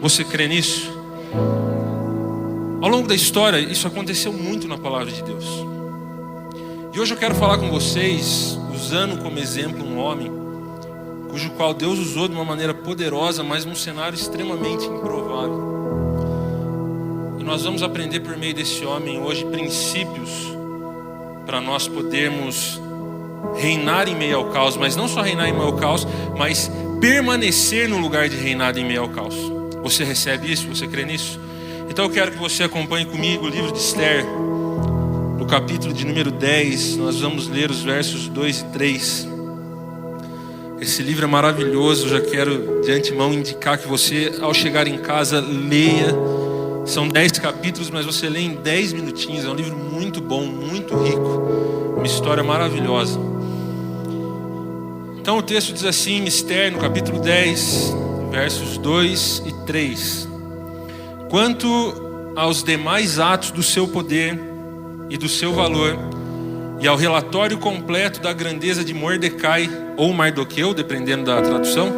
Você crê nisso? Ao longo da história, isso aconteceu muito na palavra de Deus. E hoje eu quero falar com vocês, usando como exemplo um homem, cujo qual Deus usou de uma maneira poderosa, mas num cenário extremamente improvável. E nós vamos aprender por meio desse homem hoje princípios para nós podermos reinar em meio ao caos, mas não só reinar em meio ao caos, mas permanecer no lugar de reinado em meio ao caos. Você recebe isso? Você crê nisso? Então eu quero que você acompanhe comigo o livro de Esther, no capítulo de número 10, nós vamos ler os versos 2 e 3. Esse livro é maravilhoso, eu já quero de antemão indicar que você, ao chegar em casa, leia. São 10 capítulos, mas você lê em 10 minutinhos, é um livro muito bom, muito rico, uma história maravilhosa. Então o texto diz assim, Esther, no capítulo 10, versos 2 e 3. Quanto aos demais atos do seu poder e do seu valor, e ao relatório completo da grandeza de Mordecai, ou Mardoqueu, dependendo da tradução,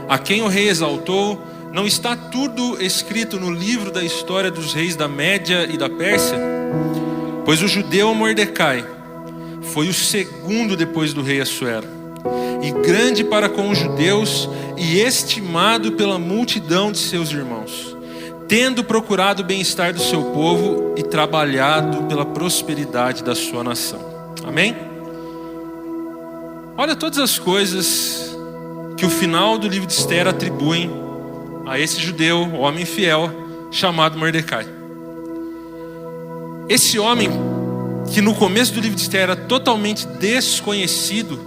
a quem o rei exaltou, não está tudo escrito no livro da história dos reis da Média e da Pérsia? Pois o judeu Mordecai foi o segundo depois do rei Assuero, e grande para com os judeus, e estimado pela multidão de seus irmãos, tendo procurado o bem-estar do seu povo e trabalhado pela prosperidade da sua nação. Amém? Olha todas as coisas que o final do livro de Esther atribuem a esse judeu, o homem fiel, chamado Mordecai. Esse homem, que no começo do livro de Esther era totalmente desconhecido,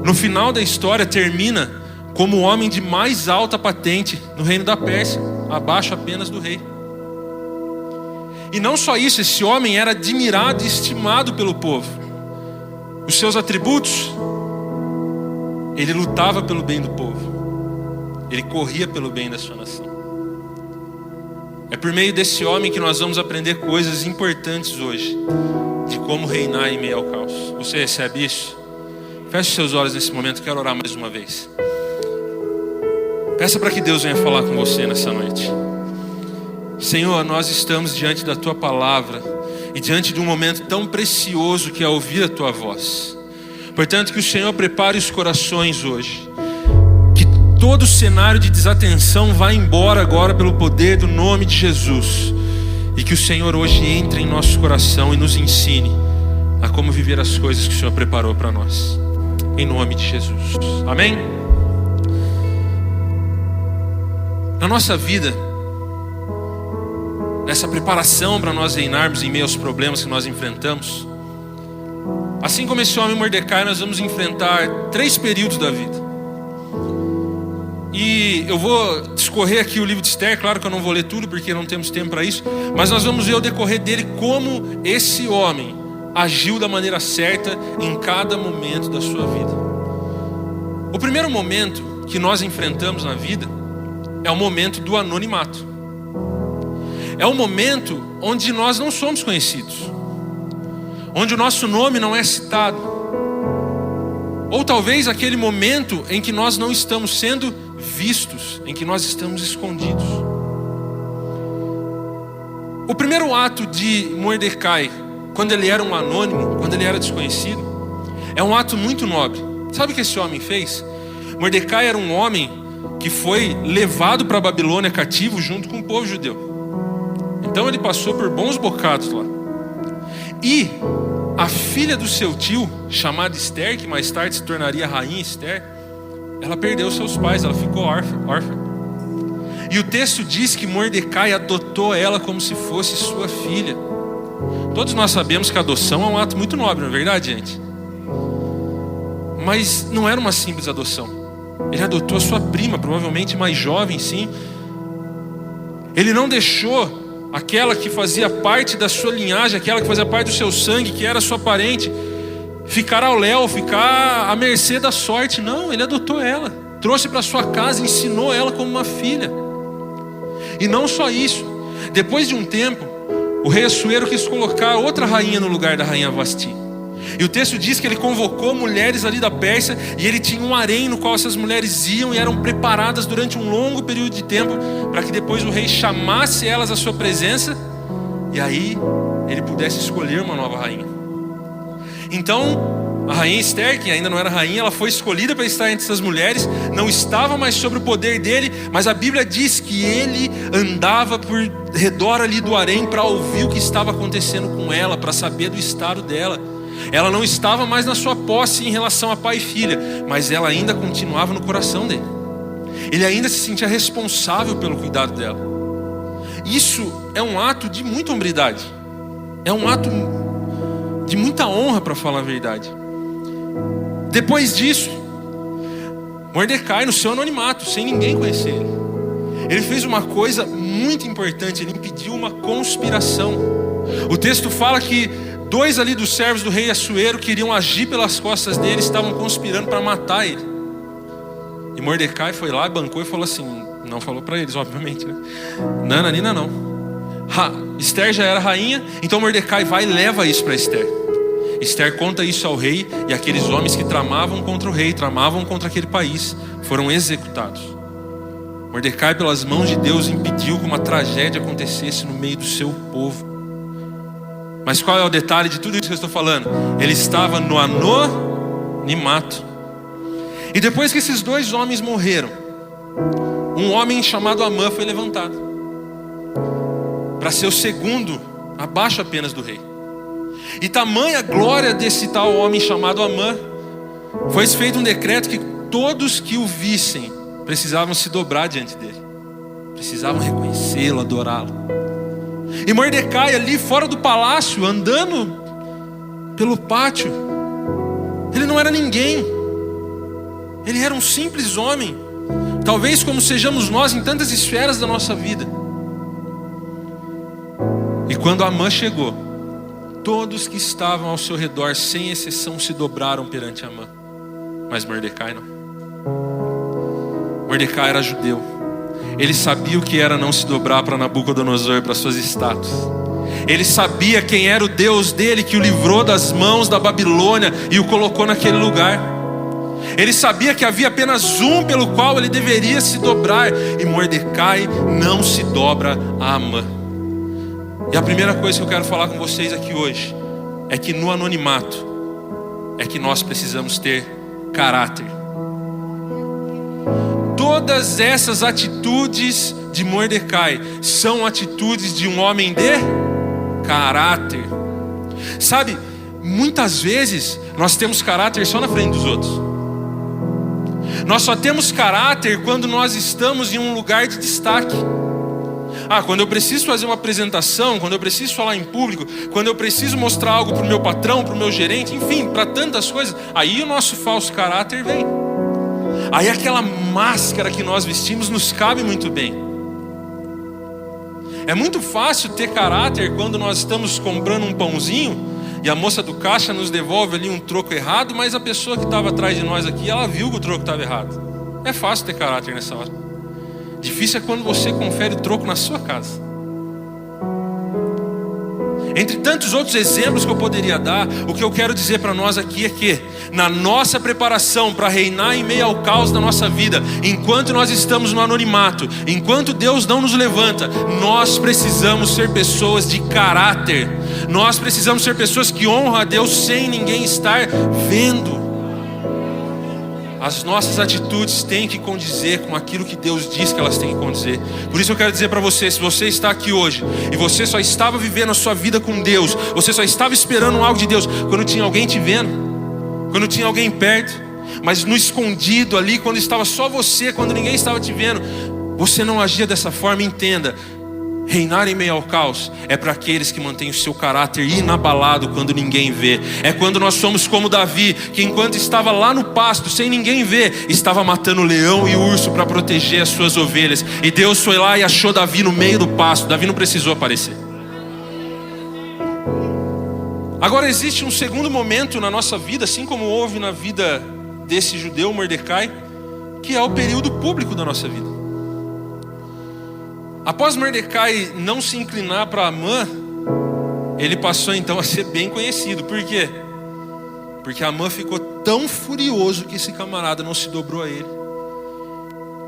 no final da história termina como o homem de mais alta patente no reino da Pérsia, abaixo apenas do rei. E não só isso, esse homem era admirado e estimado pelo povo. Os seus atributos: ele lutava pelo bem do povo, ele corria pelo bem da sua nação. É por meio desse homem que nós vamos aprender coisas importantes hoje, de como reinar em meio ao caos. Você recebe isso? Feche seus olhos nesse momento, quero orar mais uma vez. Peça para que Deus venha falar com você nessa noite. Senhor, nós estamos diante da Tua palavra e diante de um momento tão precioso que é ouvir a Tua voz. Portanto, que o Senhor prepare os corações hoje. Que todo cenário de desatenção vá embora agora pelo poder do nome de Jesus. E que o Senhor hoje entre em nosso coração e nos ensine a como viver as coisas que o Senhor preparou para nós. Em nome de Jesus. Amém? Na nossa vida, nessa preparação para nós reinarmos em meio aos problemas que nós enfrentamos, assim como esse homem Mordecai, nós vamos enfrentar 3 períodos da vida. E eu vou discorrer aqui o livro de Esther, claro que eu não vou ler tudo porque não temos tempo para isso, mas nós vamos ver o decorrer dele, como esse homem agiu da maneira certa em cada momento da sua vida. O primeiro momento que nós enfrentamos na vida é o momento do anonimato. É o momento onde nós não somos conhecidos, onde o nosso nome não é citado, ou talvez aquele momento em que nós não estamos sendo vistos, em que nós estamos escondidos. O primeiro ato de Mordecai, quando ele era um anônimo, quando ele era desconhecido, é um ato muito nobre. Sabe o que esse homem fez? Mordecai era um homem que foi levado para a Babilônia cativo junto com o povo judeu. Então ele passou por bons bocados lá. E a filha do seu tio, chamada Esther, que mais tarde se tornaria a rainha Esther, ela perdeu seus pais, ela ficou órfã. E o texto diz que Mordecai adotou ela como se fosse sua filha. Todos nós sabemos que a adoção é um ato muito nobre, não é verdade, gente? Mas não era uma simples adoção. Ele adotou a sua prima, provavelmente mais jovem, sim. Ele não deixou aquela que fazia parte da sua linhagem, aquela que fazia parte do seu sangue, que era sua parente, ficar ao léu, ficar à mercê da sorte. Não, ele adotou ela, trouxe para sua casa, ensinou ela como uma filha. E não só isso, depois de um tempo, o rei Assuero quis colocar outra rainha no lugar da rainha Vasti. E o texto diz que ele convocou mulheres ali da Pérsia, e ele tinha um harém no qual essas mulheres iam e eram preparadas durante um longo período de tempo, para que depois o rei chamasse elas à sua presença, e aí ele pudesse escolher uma nova rainha. Então a rainha Esther, que ainda não era rainha, ela foi escolhida para estar entre essas mulheres, não estava mais sob o poder dele, mas a Bíblia diz que ele andava por redor ali do harém para ouvir o que estava acontecendo com ela, para saber do estado dela. Ela não estava mais na sua posse em relação a pai e filha, mas ela ainda continuava no coração dele. Ele ainda se sentia responsável pelo cuidado dela. Isso é um ato de muita hombridade, é um ato de muita honra, para falar a verdade. Depois disso, Mordecai, no seu anonimato, sem ninguém conhecer ele, ele fez uma coisa muito importante. Ele impediu uma conspiração. O texto fala que 2 ali dos servos do rei Assuero queriam agir pelas costas dele, estavam conspirando para matar ele. E Mordecai foi lá, bancou e falou assim, não falou para eles, obviamente, né? Nananina não. Esther já era rainha, então Mordecai vai e leva isso para Esther. Esther conta isso ao rei, e aqueles homens que tramavam contra o rei, tramavam contra aquele país, foram executados. Mordecai, pelas mãos de Deus, impediu que uma tragédia acontecesse no meio do seu povo. Mas qual é o detalhe de tudo isso que eu estou falando? Ele estava no anonimato. E depois que esses 2 homens morreram, um homem chamado Amã foi levantado para ser o segundo, abaixo apenas do rei. E tamanha glória desse tal homem chamado Amã, foi feito um decreto que todos que o vissem precisavam se dobrar diante dele, precisavam reconhecê-lo, adorá-lo. E Mordecai ali fora do palácio, andando pelo pátio, ele não era ninguém, ele era um simples homem, talvez como sejamos nós em tantas esferas da nossa vida. E quando Amã chegou, todos que estavam ao seu redor, sem exceção, se dobraram perante Amã. Mas Mordecai não. Mordecai era judeu. Ele sabia o que era não se dobrar para Nabucodonosor, para suas estátuas. Ele sabia quem era o Deus dele, que o livrou das mãos da Babilônia e o colocou naquele lugar. Ele sabia que havia apenas um pelo qual ele deveria se dobrar, e Mordecai não se dobra a Amã. E a primeira coisa que eu quero falar com vocês aqui hoje é que no anonimato é que nós precisamos ter caráter. Todas essas atitudes de Mordecai são atitudes de um homem de caráter. Sabe, muitas vezes nós temos caráter só na frente dos outros. Nós só temos caráter quando nós estamos em um lugar de destaque. Quando eu preciso fazer uma apresentação, quando eu preciso falar em público, quando eu preciso mostrar algo para o meu patrão, para o meu gerente, enfim, para tantas coisas, aí o nosso falso caráter vem. Aí aquela máscara que nós vestimos nos cabe muito bem. É muito fácil ter caráter quando nós estamos comprando um pãozinho e a moça do caixa nos devolve ali um troco errado, mas a pessoa que estava atrás de nós aqui, ela viu que o troco estava errado. É fácil ter caráter nessa hora. Difícil é quando você confere o troco na sua casa. Entre tantos outros exemplos que eu poderia dar, o que eu quero dizer para nós aqui é que na nossa preparação para reinar em meio ao caos da nossa vida, enquanto nós estamos no anonimato, enquanto Deus não nos levanta, nós precisamos ser pessoas de caráter. Nós precisamos ser pessoas que honram a Deus sem ninguém estar vendo. As nossas atitudes têm que condizer com aquilo que Deus diz que elas têm que condizer. Por isso eu quero dizer para você, se você está aqui hoje e você só estava vivendo a sua vida com Deus, você só estava esperando algo de Deus quando tinha alguém te vendo, quando tinha alguém perto, mas no escondido ali, quando estava só você, quando ninguém estava te vendo, você não agia dessa forma. Entenda, reinar em meio ao caos é para aqueles que mantêm o seu caráter inabalado quando ninguém vê. É quando nós somos como Davi, que enquanto estava lá no pasto, sem ninguém ver, estava matando o leão e o urso para proteger as suas ovelhas. E Deus foi lá e achou Davi no meio do pasto. Davi não precisou aparecer. Agora existe um segundo momento na nossa vida, assim como houve na vida desse judeu Mordecai, que é o período público da nossa vida. Após Mordecai não se inclinar para Amã, ele passou então a ser bem conhecido. Por quê? Porque Amã ficou tão furioso que esse camarada não se dobrou a ele,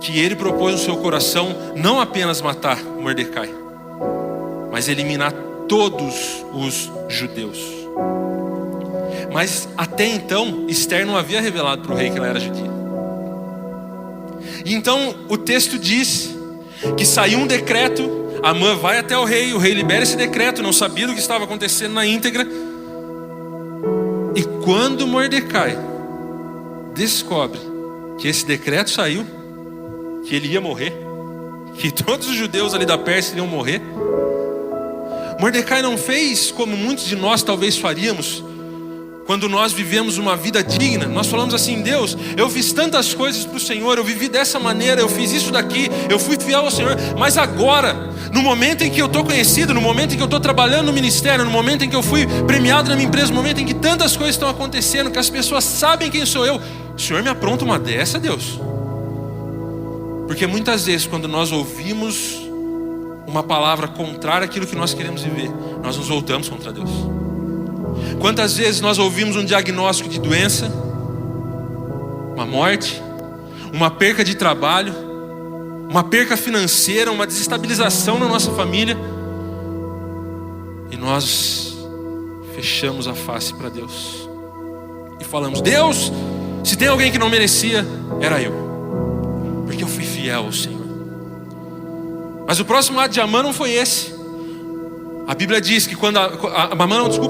que ele propôs no seu coração não apenas matar Mordecai, mas eliminar todos os judeus. Mas até então Esther não havia revelado para o rei que ela era judia. E então o texto diz que saiu um decreto. Amã vai até o rei libera esse decreto, não sabia do que estava acontecendo na íntegra. E quando Mordecai descobre que esse decreto saiu, que ele ia morrer, que todos os judeus ali da Pérsia iriam morrer, Mordecai não fez como muitos de nós talvez faríamos quando nós vivemos uma vida digna. Nós falamos assim: Deus, eu fiz tantas coisas para o Senhor, eu vivi dessa maneira, eu fiz isso daqui, eu fui fiel ao Senhor, mas agora, no momento em que eu estou conhecido, no momento em que eu estou trabalhando no ministério, no momento em que eu fui premiado na minha empresa, no momento em que tantas coisas estão acontecendo, que as pessoas sabem quem sou eu, o Senhor me apronta uma dessa, Deus? Porque muitas vezes quando nós ouvimos uma palavra contrária àquilo que nós queremos viver, nós nos voltamos contra Deus. Quantas vezes nós ouvimos um diagnóstico de doença, uma morte, uma perca de trabalho, uma perca financeira, uma desestabilização na nossa família, e nós fechamos a face para Deus e falamos: Deus, se tem alguém que não merecia, era eu, porque eu fui fiel ao Senhor. Mas o próximo ato de Amã não foi esse. A Bíblia diz que quando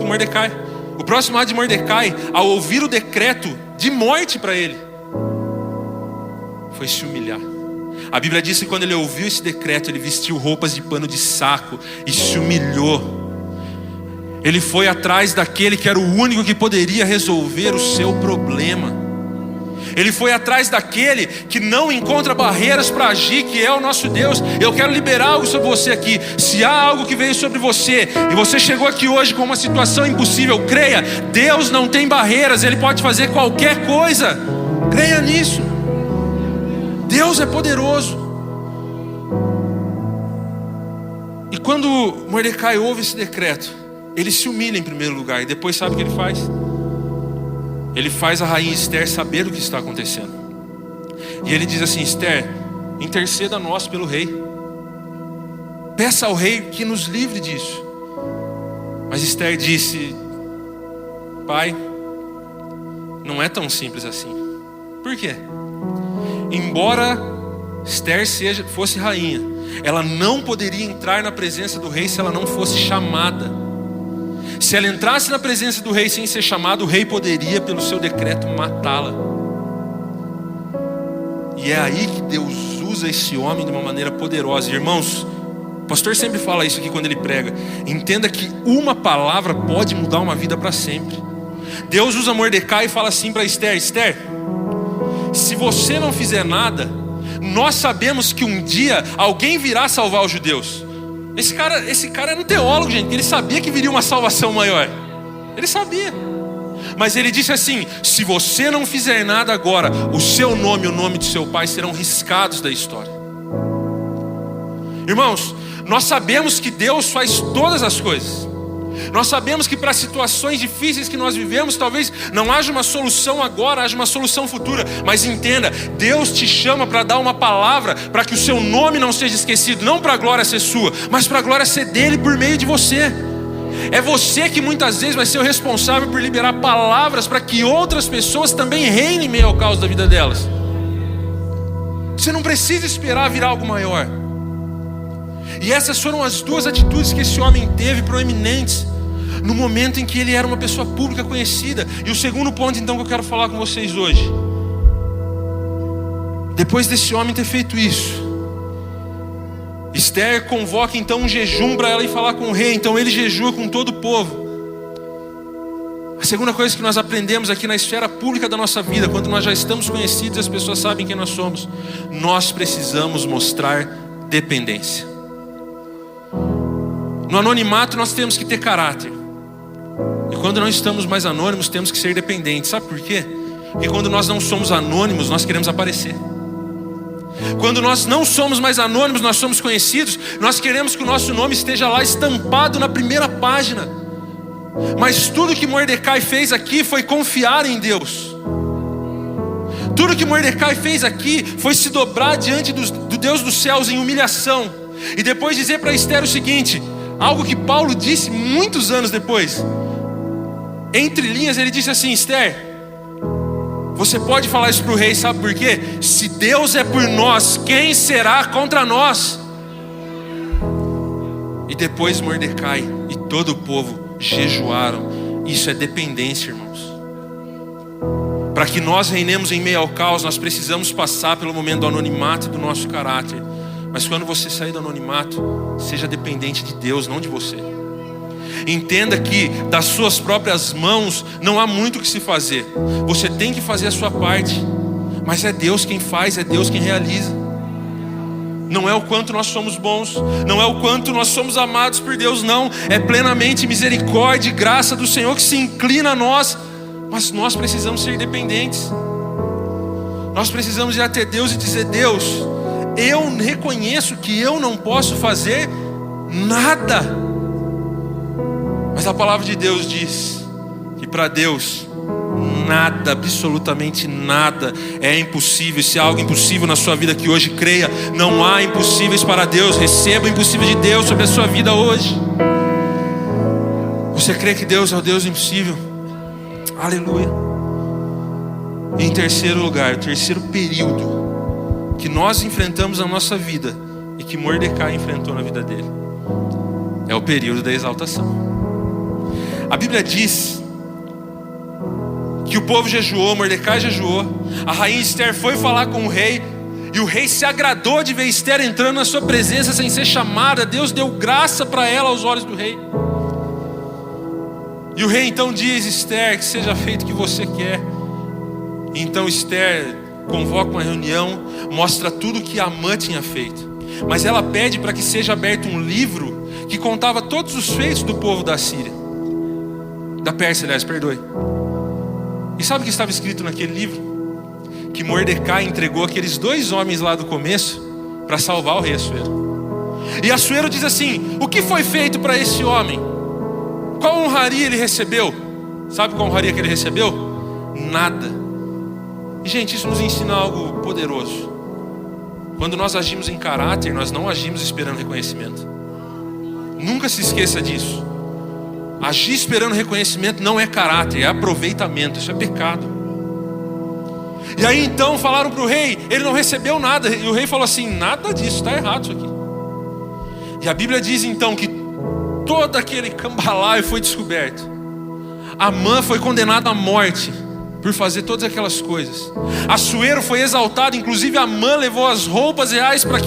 Mordecai, o próximo ato de Mordecai, ao ouvir o decreto de morte para ele, foi se humilhar. A Bíblia diz que quando ele ouviu esse decreto, ele vestiu roupas de pano de saco e se humilhou. Ele foi atrás daquele que era o único que poderia resolver o seu problema. Ele foi atrás daquele que não encontra barreiras para agir, que é o nosso Deus. Eu quero liberar algo sobre você aqui. Se há algo que veio sobre você e você chegou aqui hoje com uma situação impossível, creia, Deus não tem barreiras, Ele pode fazer qualquer coisa. Creia nisso. Deus é poderoso. E quando Mordecai ouve esse decreto, ele se humilha em primeiro lugar, e depois sabe o que ele faz? Ele faz a rainha Esther saber o que está acontecendo. E ele diz assim: Esther, interceda a nós pelo rei. Peça ao rei que nos livre disso. Mas Esther disse: pai, não é tão simples assim. Por quê? Embora Esther fosse rainha, ela não poderia entrar na presença do rei se ela não fosse chamada. Se ela entrasse na presença do rei sem ser chamada, o rei poderia, pelo seu decreto, matá-la. E é aí que Deus usa esse homem de uma maneira poderosa. Irmãos, o pastor sempre fala isso aqui quando ele prega: entenda que uma palavra pode mudar uma vida para sempre. Deus usa Mordecai e fala assim para Esther: Esther, se você não fizer nada, nós sabemos que um dia alguém virá salvar os judeus. Esse cara era um teólogo, gente. Ele sabia que viria uma salvação maior. Ele sabia. Mas ele disse assim: se você não fizer nada agora, o seu nome e o nome de seu pai serão riscados da história. Irmãos, nós sabemos que Deus faz todas as coisas. Nós sabemos que para situações difíceis que nós vivemos, talvez não haja uma solução agora, haja uma solução futura. Mas entenda, Deus te chama para dar uma palavra, para que o seu nome não seja esquecido. Não para a glória ser sua, mas para a glória ser dele por meio de você. É você que muitas vezes vai ser o responsável por liberar palavras para que outras pessoas também reinem em meio ao caos da vida delas. Você não precisa esperar virar algo maior. E essas foram as duas atitudes que esse homem teve proeminentes no momento em que ele era uma pessoa pública conhecida. E o segundo ponto então que eu quero falar com vocês hoje: depois desse homem ter feito isso, Esther convoca então um jejum para ela ir falar com o rei. Então ele jejua com todo o povo. A segunda coisa que nós aprendemos aqui na esfera pública da nossa vida, quando nós já estamos conhecidos e as pessoas sabem quem nós somos, nós precisamos mostrar dependência. No anonimato nós temos que ter caráter. E quando não estamos mais anônimos, temos que ser dependentes. Sabe por quê? Porque quando nós não somos anônimos, nós queremos aparecer. Quando nós não somos mais anônimos, nós somos conhecidos, nós queremos que o nosso nome esteja lá estampado na primeira página. Mas tudo que Mordecai fez aqui foi confiar em Deus. Tudo que Mordecai fez aqui foi se dobrar diante do Deus dos céus em humilhação. E depois dizer para Esther o seguinte, algo que Paulo disse muitos anos depois. Entre linhas ele disse assim: Esther, você pode falar isso para o rei, sabe por quê? Se Deus é por nós, quem será contra nós? E depois Mordecai e todo o povo jejuaram. Isso é dependência, irmãos. Para que nós reinemos em meio ao caos, nós precisamos passar pelo momento do anonimato do nosso caráter. Mas quando você sair do anonimato, seja dependente de Deus, não de você. Entenda que das suas próprias mãos não há muito o que se fazer. Você tem que fazer a sua parte, mas é Deus quem faz, é Deus quem realiza. Não é o quanto nós somos bons, não é o quanto nós somos amados por Deus, não. É plenamente misericórdia e graça do Senhor que se inclina a nós. Mas nós precisamos ser dependentes. Nós precisamos ir até Deus e dizer: Deus, eu reconheço que eu não posso fazer nada. Mas a palavra de Deus diz que para Deus nada, absolutamente nada é impossível. Se há algo impossível na sua vida que hoje, creia, não há impossíveis para Deus. Receba o impossível de Deus sobre a sua vida hoje. Você crê que Deus é o Deus impossível? Aleluia. Em terceiro lugar, o terceiro período que nós enfrentamos na nossa vida e que Mordecai enfrentou na vida dele é o período da exaltação. A Bíblia diz que o povo jejuou, Mordecai jejuou, a rainha Esther foi falar com o rei, e o rei se agradou de ver Esther entrando na sua presença sem ser chamada. Deus deu graça para ela aos olhos do rei. E o rei então diz: Esther, que seja feito o que você quer. E então Esther convoca uma reunião, mostra tudo o que Amã tinha feito, mas ela pede para que seja aberto um livro que contava todos os feitos do povo da Síria, da Pérsia, aliás, perdoe. E sabe o que estava escrito naquele livro? Que Mordecai entregou aqueles dois homens lá do começo para salvar o rei Assuero. E Assuero diz assim: o que foi feito para esse homem? Qual honraria ele recebeu? Sabe qual honraria que ele recebeu? Nada. E gente, isso nos ensina algo poderoso. Quando nós agimos em caráter, nós não agimos esperando reconhecimento. Nunca se esqueça disso. Agir esperando reconhecimento não é caráter, é aproveitamento, isso é pecado. E aí então falaram para o rei, ele não recebeu nada. E o rei falou assim: nada disso, está errado isso aqui. E a Bíblia diz então que todo aquele cambalaio foi descoberto. Amã foi condenado à morte por fazer todas aquelas coisas. Assuero foi exaltado, inclusive Amã levou as roupas reais para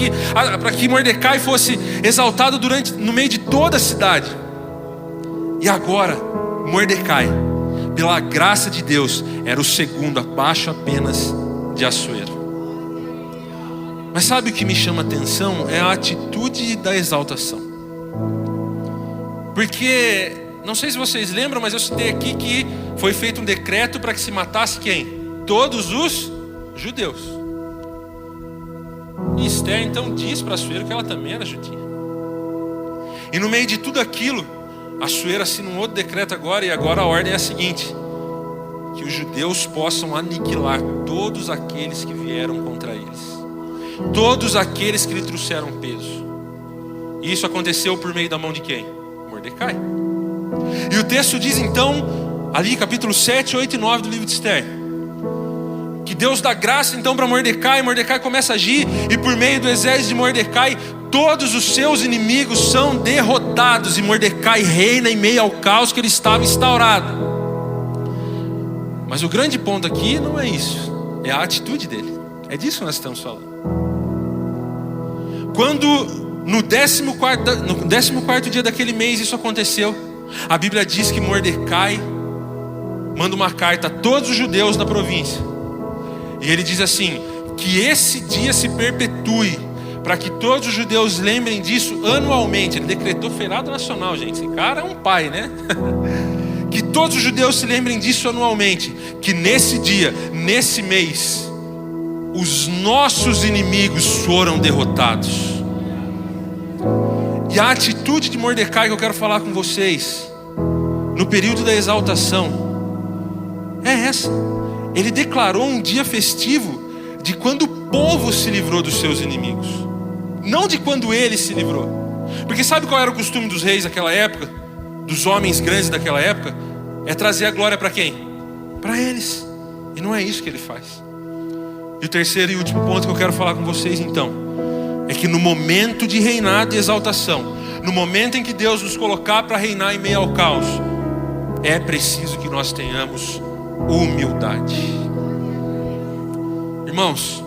que Mordecai fosse exaltado no meio de toda a cidade. E agora, Mordecai, pela graça de Deus, era o segundo, abaixo apenas de Assuero. Mas sabe o que me chama a atenção? É a atitude da exaltação. Porque, não sei se vocês lembram, mas eu citei aqui que foi feito um decreto para que se matasse quem? Todos os judeus. E Esther então diz para Assuero que ela também era judia. E no meio de tudo aquilo, Assuero assina um outro decreto agora, e agora a ordem é a seguinte: que os judeus possam aniquilar todos aqueles que vieram contra eles, todos aqueles que lhe trouxeram peso. E isso aconteceu por meio da mão de quem? Mordecai. E o texto diz então, ali capítulo 7, 8 e 9 do livro de Esther, que Deus dá graça então para Mordecai. Mordecai começa a agir, e por meio do exército de Mordecai, todos os seus inimigos são derrotados, e Mordecai reina em meio ao caos que ele estava instaurado. Mas o grande ponto aqui não é isso, é a atitude dele. É disso que nós estamos falando. Quando no 14º dia daquele mês isso aconteceu, a Bíblia diz que Mordecai manda uma carta a todos os judeus da província, e ele diz assim: que esse dia se perpetue, para que todos os judeus lembrem disso anualmente. Ele decretou feriado nacional, gente. Esse cara é um pai, né? Que todos os judeus se lembrem disso anualmente, que nesse dia, nesse mês, os nossos inimigos foram derrotados. E a atitude de Mordecai que eu quero falar com vocês no período da exaltação é essa. Ele declarou um dia festivo de quando o povo se livrou dos seus inimigos, não de quando ele se livrou. Porque sabe qual era o costume dos reis daquela época, dos homens grandes daquela época? É trazer a glória para quem? Para eles. E não é isso que ele faz. E o terceiro e último ponto que eu quero falar com vocês então, é que no momento de reinado e exaltação, no momento em que Deus nos colocar para reinar em meio ao caos, é preciso que nós tenhamos humildade. Irmãos,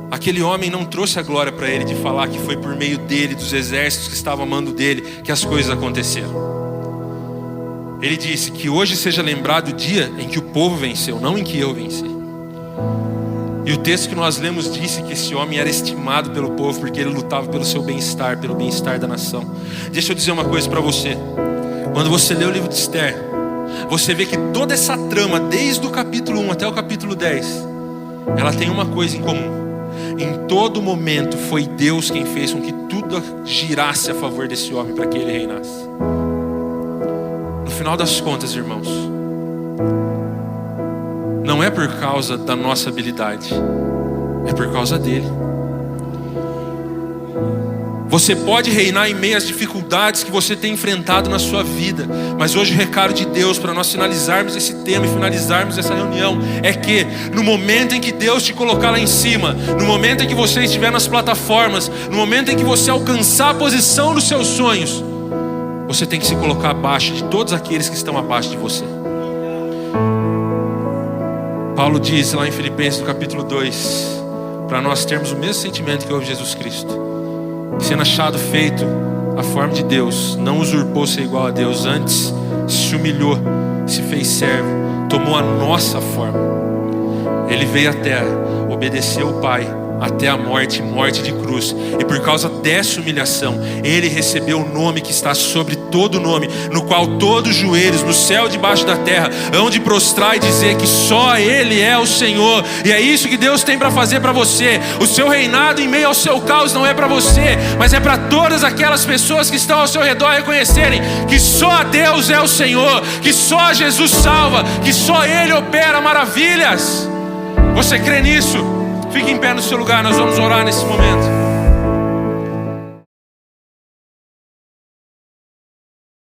aquele homem não trouxe a glória para ele de falar que foi por meio dele, dos exércitos que estavam amando dele, que as coisas aconteceram. Ele disse que hoje seja lembrado o dia em que o povo venceu, não em que eu venci. E o texto que nós lemos disse que esse homem era estimado pelo povo porque ele lutava pelo seu bem-estar, pelo bem-estar da nação. Deixa eu dizer uma coisa para você. Quando você lê o livro de Esther, você vê que toda essa trama, desde o capítulo 1 até o capítulo 10, ela tem uma coisa em comum. Em todo momento foi Deus quem fez com que tudo girasse a favor desse homem para que ele reinasse. No final das contas, irmãos, não é por causa da nossa habilidade, é por causa dele. Você pode reinar em meio às dificuldades que você tem enfrentado na sua vida, mas hoje o recado de Deus para nós finalizarmos esse tema e finalizarmos essa reunião é que no momento em que Deus te colocar lá em cima, no momento em que você estiver nas plataformas, no momento em que você alcançar a posição dos seus sonhos, você tem que se colocar abaixo de todos aqueles que estão abaixo de você. Paulo diz lá em Filipenses no capítulo 2, para nós termos o mesmo sentimento que houve Jesus Cristo, que sendo achado feito a forma de Deus, não usurpou ser igual a Deus, antes se humilhou, se fez servo, tomou a nossa forma. Ele veio à terra, obedeceu o Pai até a morte, morte de cruz. E por causa dessa humilhação, ele recebeu o nome que está sobre todo nome, no qual todos os joelhos, no céu e debaixo da terra, hão de prostrar e dizer que só Ele é o Senhor. E é isso que Deus tem para fazer para você. O seu reinado em meio ao seu caos não é para você, mas é para todas aquelas pessoas que estão ao seu redor reconhecerem que só Deus é o Senhor, que só Jesus salva, que só Ele opera maravilhas. Você crê nisso? Fique em pé no seu lugar, nós vamos orar nesse momento.